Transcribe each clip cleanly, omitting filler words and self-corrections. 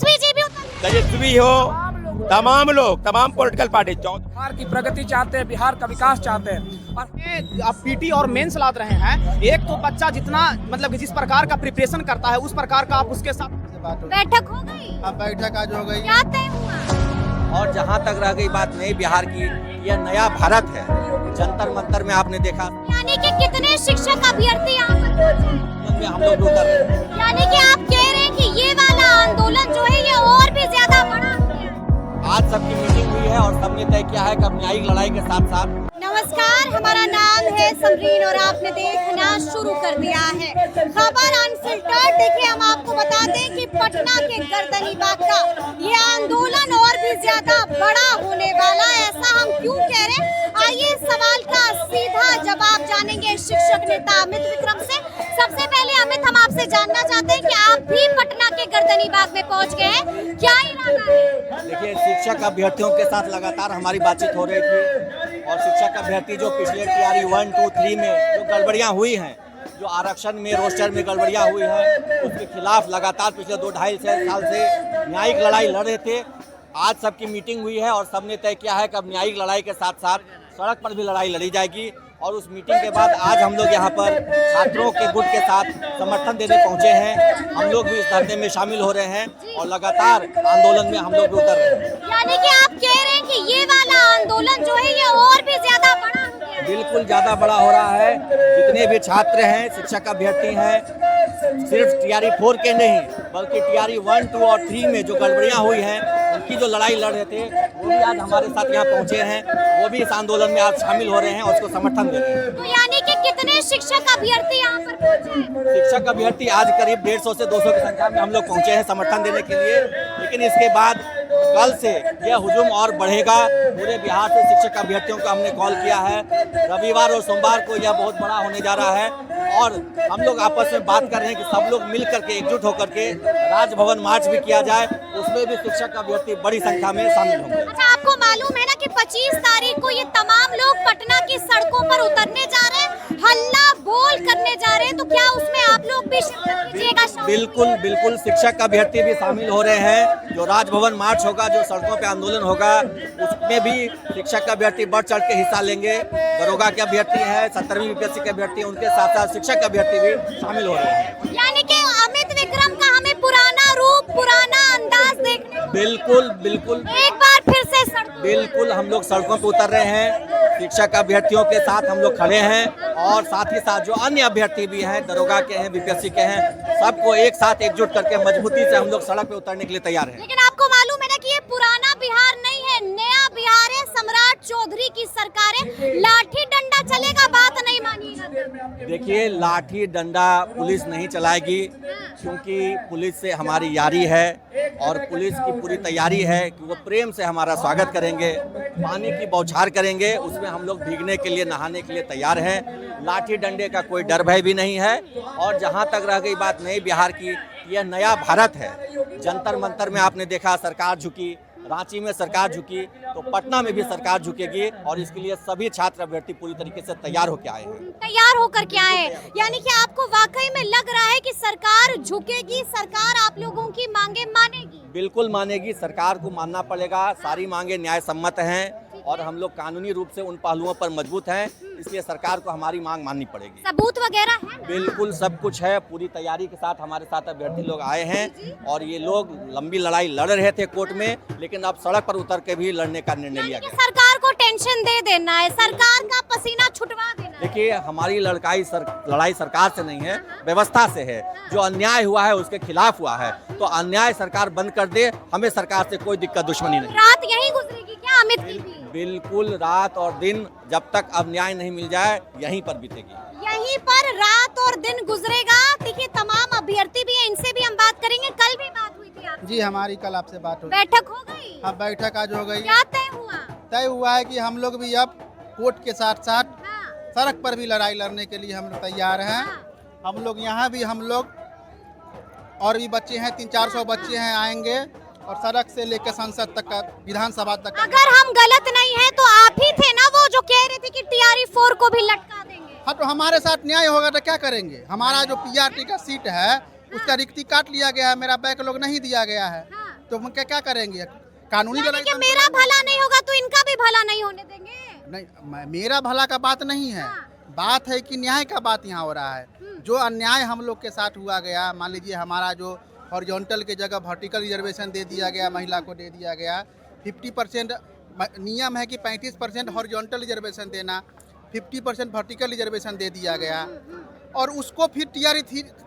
तेजस्वी जी भी तेजस्वी हो, तमाम लोग, तमाम पॉलिटिकल पार्टी बिहार की प्रगति चाहते हैं, बिहार का विकास चाहते हैं। और अब पीटी और मेंस लाद रहे हैं। एक तो बच्चा जितना मतलब जिस प्रकार का प्रिपरेशन करता है उस प्रकार का आप उसके साथ बैठक हो गई। अब बैठक आज हो गई। क्या तय हुआ? और जहां तक रह गई बात नई बिहार की, यह नया भारत है। जंतर मंतर में आपने देखा, यानी कि कितने शिक्षक अभ्यर्थी यहाँ पर पहुंचे? में हम लोग उतर रहे हैं। यानी कि आप कह रहे हैं कि ये वाला आंदोलन जो है ये और भी ज्यादा बड़ा हो गया। आज सबकी मीटिंग हुई है और सबने तय किया है कि अब न्यायिक लड़ाई के साथ साथ। नमस्कार, हमारा नाम है समरीन और आपने देखना शुरू कर दिया है खबर अनफिल्टर्ड। देखिए, हम आपको बता दें कि पटना के गर्दनीबाग का ये आंदोलन और भी ज्यादा बड़ा होने वाला है। ऐसा हम क्यों कह रहे हैं, आइए इस सवाल का सीधा जवाब जानेंगे शिक्षक नेता अमित विक्रम से। सबसे पहले अमित, हम आपसे जानना चाहते हैं कि आप भी पटना के गर्दनीबाग में पहुंच गए हैं, क्या इरादा है? देखिए, शिक्षक अभ्यर्थियों के साथ लगातार हमारी बातचीत हो रही थी और शिक्षक अभ्यर्थी जो पिछले टीआरई 1, 2, 3 में जो गड़बड़ियां हुई हैं, जो आरक्षण में रोस्टर में गड़बड़ियां हुई हैं, उसके खिलाफ लगातार पिछले 2-2.5 साल से न्यायिक लड़ाई लड़ रहे थे। आज सबकी मीटिंग हुई है और सबने तय किया है कि अब न्यायिक लड़ाई के साथ साथ सड़क पर भी लड़ाई लड़ी जाएगी। और उस मीटिंग के बाद आज हम लोग यहाँ पर छात्रों के गुट के साथ समर्थन देने पहुँचे हैं। हम लोग भी इस धरने में शामिल हो रहे हैं और लगातार आंदोलन में हम लोग भी उतर रहे हैं। यानी कि आप कह रहे हैं कि ये वाला आंदोलन जो है ये और भी ज्यादा बड़ा हो गया। बिल्कुल ज़्यादा बड़ा हो रहा है। जितने भी छात्र हैं, शिक्षक अभ्यर्थी हैं, सिर्फ टीआरई 4 के नहीं बल्कि टीआरई 1, 2 और 3 में जो गड़बड़ियाँ हुई हैं, उनकी जो लड़ाई लड़ रहे थे, वो भी आज हमारे साथ यहाँ पहुँचे हैं। वो भी इस आंदोलन में आज शामिल हो रहे हैं और उसको समर्थन दे रहे हैं। तो यानी कि कितने शिक्षक अभ्यर्थी यहाँ पर पहुँचे? शिक्षक अभ्यर्थी आज करीब 150 से 200 की संख्या में हम लोग पहुँचे हैं समर्थन देने के लिए। लेकिन इसके बाद कल से यह हुजूम और बढ़ेगा। पूरे बिहार से शिक्षक अभ्यर्थियों को हमने कॉल किया है। रविवार और सोमवार को यह बहुत बड़ा होने जा रहा है और हम लोग आपस में बात कर रहे हैं कि सब लोग मिल करके एकजुट होकर के राजभवन मार्च भी किया जाए। उसमें भी शिक्षक अभ्यर्थी बड़ी संख्या में शामिल होंगे। अच्छा, आपको मालूम है ना कि 25 तारीख को ये तमाम लोग पटना की सड़कों पर उतरने जा रहे हैं, हल्ला बोल करने जा रहे हैं, तो क्या उसमें आप लोग भी शिरकत कीजिएगा? बिल्कुल बिल्कुल, शिक्षक अभ्यर्थी भी शामिल हो रहे हैं। जो राजभवन मार्च होगा, जो सड़कों पे आंदोलन होगा, उसमें भी शिक्षक अभ्यर्थी बढ़ चढ़ के हिस्सा लेंगे। दरोगा के अभ्यर्थी हैं, 17वीं यूपीएससी के अभ्यर्थी, उनके साथ साथ शिक्षक अभ्यर्थी भी शामिल हो रहे हैं। यानी कि अमित विक्रम का हमें पुराना रूप, पुराना अंदाज देखने को बिल्कुल बिल्कुल एक बार फिर से सड़कों बिल्कुल हम लोग सड़कों पर उतर रहे हैं। शिक्षक अभ्यर्थियों के साथ हम लोग खड़े हैं और साथ ही साथ जो अन्य अभ्यर्थी भी हैं, दरोगा के हैं, बीपीएससी के हैं, सबको एक साथ एकजुट करके मजबूती से हम लोग सड़क पे उतरने के लिए तैयार हैं। लेकिन आपको मालूम है ना कि ये पुराना बिहार नहीं है, नया बिहार है। सम्राट चौधरी की सरकार है, लाठी डंडा चलेगा, बात नहीं मानिएगा। देखिए, लाठी डंडा पुलिस नहीं चलाएगी, क्योंकि पुलिस से हमारी यारी है और पुलिस की पूरी तैयारी है कि वो प्रेम से हमारा स्वागत करेंगे, पानी की बौछार करेंगे, उसमें हम लोग भीगने के लिए, नहाने के लिए तैयार हैं। लाठी डंडे का कोई डर भय भी नहीं है। और जहाँ तक रह गई बात नई बिहार की, यह नया भारत है। जंतर मंतर में आपने देखा सरकार झुकी, रांची में सरकार झुकी, तो पटना में भी सरकार झुकेगी और इसके लिए सभी छात्र अभ्यर्थी पूरी तरीके से तैयार होकर आए हैं। तैयार होकर के आए, यानी कि आपको वाकई में लग रहा है कि सरकार झुकेगी, सरकार आप लोगों की मांगे मानेगी? बिल्कुल मानेगी, सरकार को मानना पड़ेगा। सारी मांगे न्याय सम्मत हैं और हम लोग कानूनी रूप से उन पहलुओं पर मजबूत हैं, इसलिए सरकार को हमारी मांग माननी पड़ेगी। सबूत वगैरह है? बिल्कुल सब कुछ है। पूरी तैयारी के साथ हमारे साथ अभ्यर्थी लोग आए हैं और ये लोग लंबी लड़ाई लड़ रहे थे कोर्ट में, लेकिन अब सड़क पर उतर के भी लड़ने का निर्णय लिया गया। सरकार को टेंशन दे देना है, सरकार का पसीना छुटवा देना है। देखिए, हमारी लड़ाई सरकार से नहीं है, व्यवस्था से है। जो अन्याय हुआ है उसके खिलाफ हुआ है, तो अन्याय सरकार बंद कर दे, हमें सरकार से कोई दिक्कत दुश्मनी नहीं। रात यहीं गुजरेगी क्या अमित की भी? बिल्कुल, रात और दिन जब तक अब न्याय नहीं मिल जाए यहीं पर बीतेगी। यहीं पर रात और दिन गुजरेगा। देखिए, तमाम अभ्यर्थी भी हैं, इनसे भी हम बात करेंगे। कल भी बात हुई थी आपसे? जी, हमारी कल आपसे बात हुई। बैठक हो गई? अब बैठक आज हो गई। क्या तय हुआ? तय हुआ है कि हम लोग भी अब कोर्ट के साथ साथ सड़क पर भी लड़ाई लड़ने के लिए हम लोग तैयार हैं। हम लोग यहाँ भी हम लोग और भी बच्चे हैं, 300-400 बच्चे हैं, आएंगे और सड़क से लेकर संसद तक का, विधानसभा तक का। अगर हम गलत नहीं है तो आप ही थे ना वो जो कह रहे थे कि टीआरई 4 को भी लटका देंगे? हाँ, तो हमारे साथ न्याय होगा तो क्या करेंगे? हमारा जो पीआरटी का सीट है उसका रिक्ति काट लिया गया है, मेरा बैकलॉग नहीं दिया गया है। तो हम क्या करेंगे? कानूनी यानी लड़ाई कि तो हम मेरा भला नहीं होगा तो इनका भी भला नहीं होने देंगे। नहीं, मेरा भला का बात नहीं है, बात है कि न्याय का बात यहाँ हो रहा है। जो अन्याय हम लोग के साथ हुआ गया, मान लीजिए हमारा जो हॉरिजॉन्टल के जगह वर्टिकल रिजर्वेशन दे दिया गया, महिला को दे दिया गया। 50% नियम है कि 35% हॉरिजॉन्टल रिजर्वेशन देना, 50% वर्टिकल रिजर्वेशन दे दिया गया। और उसको फिर TRE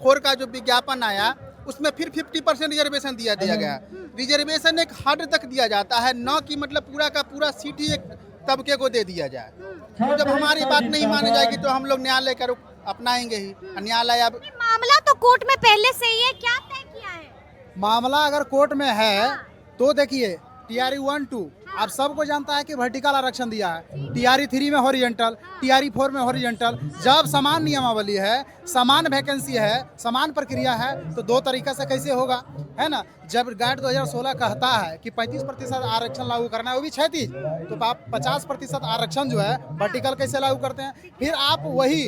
4 का जो विज्ञापन आया उसमें फिर 50% रिजर्वेशन दिया गया। रिजर्वेशन एक हद तक दिया जाता है, न कि मतलब पूरा का पूरा सीट ही एक तबके को दे दिया जाए। तो जब हमारी बात नहीं मानी जाएगी तो हम लोग न्यायालय का रुख अपनाएंगे ही। न्यायालय अब मामला तो कोर्ट में पहले से ही है, क्या तय किया है? मामला अगर कोर्ट में है तो देखिए TRE 1, 2 आप सबको जानता है कि वर्टिकल आरक्षण दिया है, TRE 3 में हॉरिजॉन्टल, TRE 4 में हॉरिजॉन्टल। जब समान नियमावली है, समान वैकेंसी है, समान प्रक्रिया है तो दो तरीका से कैसे होगा, है ना? जब गाइड 2016 कहता है कि 35% आरक्षण लागू करना है, वो भी 36, तो आप 50% आरक्षण जो है वर्टिकल कैसे लागू करते हैं? फिर आप वही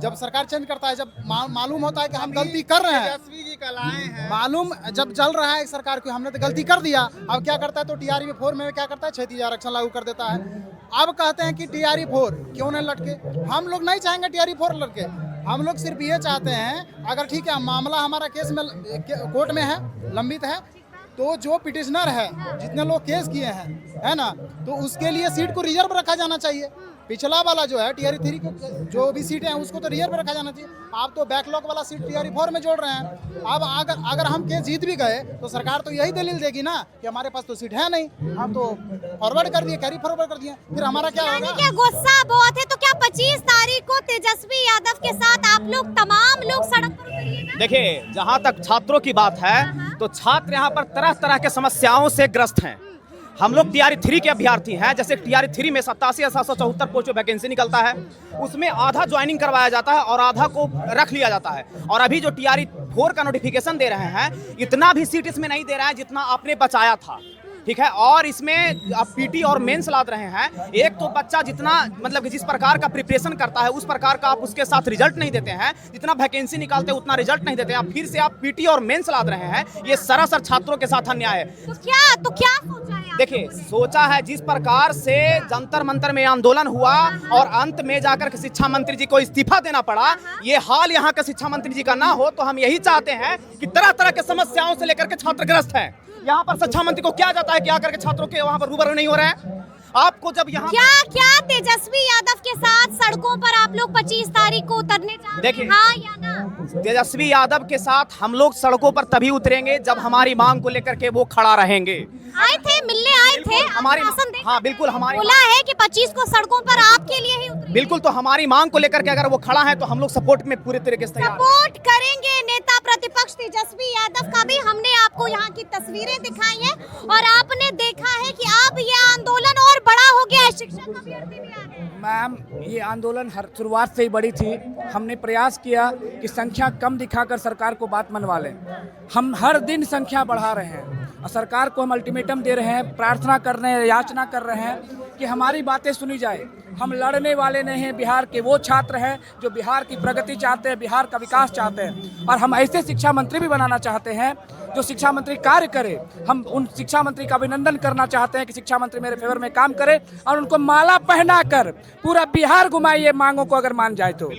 जब सरकार चेंज करता है, जब मालूम होता है कि हम गलती कर रहे हैं, तेजस्वी जी का लाए हैं, मालूम जब चल रहा है सरकार को हमने तो गलती कर दिया, अब क्या करता है तो TRE 4 में क्या करता है 36 आरक्षण लागू कर देता है। अब कहते हैं कि TRE 4 क्यों नहीं लटके? हम लोग नहीं चाहेंगे TRE 4 लटके, हम लोग सिर्फ ये चाहते हैं अगर ठीक है मामला हमारा केस में कोर्ट में है, लंबित है, तो जो पिटिशनर है जितने लोग केस किए हैं, है ना, तो उसके लिए सीट को रिजर्व रखा जाना चाहिए। पिछला वाला जो है TRE 3 को जो भी सीटें हैं उसको तो रिजर्व रखा जाना चाहिए। आप तो बैकलॉग वाला सीट TRE 4 में जोड़ रहे हैं। अब अगर हम केस जीत भी गए तो सरकार तो यही दलील देगी ना कि हमारे पास तो सीट है नहीं, हम तो फॉरवर्ड कर दिए, कैरी फॉरवर्ड कर दिए, फिर हमारा क्या यानी होगा? कि गुस्सा बहुत है, तो क्या 25 तारीख को तेजस्वी यादव के साथ आप लोग तमाम लोग सड़क पर उतरिएगा? देखिए, जहाँ तक छात्रों की बात है तो छात्र यहाँ पर तरह तरह के समस्याओं से ग्रस्त हैं। हम लोग TRE 3 के अभ्यर्थी हैं। जैसे TRE 3 में 87,774 पोस्ट वैकेंसी निकलता है, उसमें आधा ज्वाइनिंग करवाया जाता है और आधा को रख लिया जाता है। और अभी जो TRE 4 का नोटिफिकेशन दे रहे हैं, इतना भी सीट इसमें नहीं दे रहा है जितना आपने बचाया था, ठीक है। और इसमें आप PT और मेंस लाद रहे हैं। एक तो बच्चा जितना मतलब कि जिस प्रकार का प्रिपरेशन करता है उस प्रकार का आप उसके साथ रिजल्ट नहीं देते हैं, जितना वैकेंसी निकालते हैं उतना रिजल्ट नहीं देते हैं। आप फिर से आप PT और मेंस लाद रहे हैं, ये सरासर छात्रों के साथ अन्याय है। तो क्या सोचा है? देखिए, सोचा है जिस प्रकार से जंतर मंतर में आंदोलन हुआ और अंत में जाकर के शिक्षा मंत्री जी को इस्तीफा देना पड़ा, ये हाल यहाँ के शिक्षा मंत्री जी का ना हो। तो हम यही चाहते हैं कि तरह तरह के समस्याओं से लेकर के छात्रग्रस्त हैं। यहाँ पर शिक्षा मंत्री को क्या जाता है कि आकर के छात्रों के वहाँ पर रूबरू नहीं हो रहे हैं? आपको जब यहाँ क्या तेजस्वी यादव के साथ सड़कों पर आप लोग 25 तारीख को उतरने जा रहे हैं? देखिए, हाँ या ना? तेजस्वी यादव के साथ हम लोग सड़कों पर तभी उतरेंगे जब हमारी मांग को लेकर के वो खड़ा रहेंगे। आए थे, मिलने आए थे, हमारी आश्वासन देकर हाँ बिल्कुल हमारी बोला है कि 25 को सड़कों पर आपके लिए ही उतरेंगे। बिल्कुल, तो हमारी मांग को लेकर के अगर वो खड़ा है तो हम लोग सपोर्ट में पूरे तरीके से तैयार हैं। सपोर्ट करेंगे नेता प्रतिपक्ष तेजस्वी यादव का भी। हमने आपको यहाँ की तस्वीरें दिखाई हैं और आपने देखा है कि अब ये आंदोलन और बड़ा हो गया है। शिक्षक अभ्यर्थी भी आ रहे हैं। मैम, ये आंदोलन हर शुरुआत से ही बड़ी थी। हमने प्रयास किया कि संख्या कम दिखाकर सरकार को बात मनवा लें। हम हर दिन संख्या बढ़ा रहे हैं और सरकार को हम अल्टीमेटम दे रहे हैं, प्रार्थना कर रहे हैं, याचना कर रहे हैं कि हमारी बातें सुनी जाए। हम लड़ने वाले नहीं हैं, बिहार के वो छात्र हैं जो बिहार की प्रगति चाहते हैं, बिहार का विकास चाहते हैं। और हम ऐसे शिक्षा मंत्री भी बनाना चाहते हैं जो शिक्षा मंत्री कार्य करे। हम उन शिक्षा मंत्री का अभिनंदन करना चाहते हैं कि शिक्षा मंत्री मेरे फेवर में काम करे और उनको माला पहनाकर पूरा बिहार घुमाइए, मांगों को अगर मान जाए तो।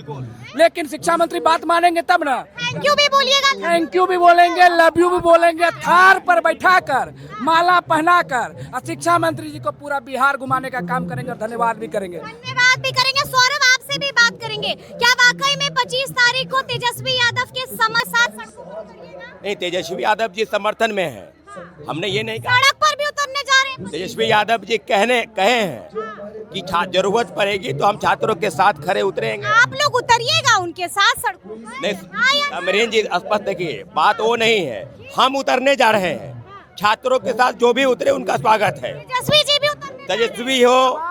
लेकिन शिक्षा मंत्री बात मानेंगे तब ना। थैंक यू भी बोलिएगा। थैंक यू भी बोलेंगे, लव यू भी बोलेंगे, थार पर बैठाकर माला पहनाकर और शिक्षा मंत्री जी को पूरा बिहार घुमाने का काम करेंगे और धन्यवाद भी करेंगे। धन्यवाद भी करेंगे। सौरभ, आपसे भी बात करेंगे। क्या वाकई में 25 तारीख को तेजस्वी यादव के साथ सड़कों पर उतरिएगा? नहीं, तेजस्वी यादव जी समर्थन में है। हमने ये नहीं कहा। सड़क पर भी उतरने जा रहे हैं? तेजस्वी यादव जी कहे हैं कि जरूरत पड़ेगी तो हम छात्रों के साथ खड़े उतरेंगे। आप लोग उतरिएगा उनके साथ सड़कों पर? नहीं, अमरीन जी स्पष्ट देखिए, बात वो नहीं है। हम उतरने जा रहे हैं, छात्रों के साथ जो भी उतरे उनका स्वागत है। तेजस्वी जी भी उतरने जा रहे हैं? तेजस्वी हो,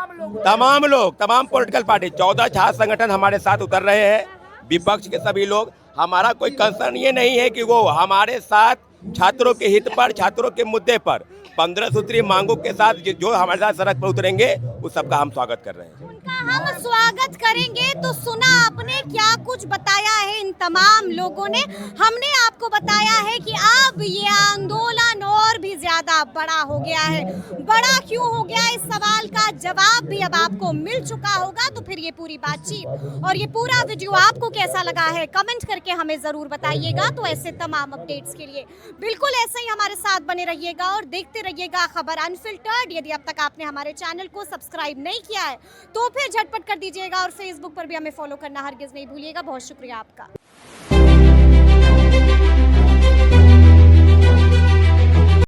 तमाम लोग, तमाम पॉलिटिकल पार्टी, 14 छात्र संगठन हमारे साथ उतर रहे हैं, विपक्ष के सभी लोग। हमारा कोई कंसर्न ये नहीं है कि वो हमारे साथ छात्रों के हित पर, छात्रों के मुद्दे पर 15 सूत्री मांगों के साथ जो हमारे साथ सड़क पर उतरेंगे उस सबका हम स्वागत कर रहे हैं। उनका हम स्वागत करेंगे। तो सुना आपने क्या कुछ बताया है इन तमाम लोगों ने। हमने आपको बताया है कि अब ये आंदोलन और भी ज्यादा ज्यादा बड़ा हो गया है। बड़ा क्यों हो गया, इस सवाल का जवाब भी अब आपको मिल चुका होगा। तो फिर ये पूरी बातचीत और ये पूरा वीडियो आपको कैसा लगा है, कमेंट करके हमें जरूर बताइएगा। तो ऐसे तमाम अपडेट्स के लिए बिल्कुल ऐसे ही हमारे साथ बने रहिएगा और देखते रहिएगा खबर अनफिल्टर्ड। यदि अब तक आपने हमारे चैनल को सब्सक्राइब नहीं किया है तो फिर झटपट कर दीजिएगा और फेसबुक पर भी हमें फॉलो करना हरगिज नहीं भूलिएगा। बहुत शुक्रिया आपका।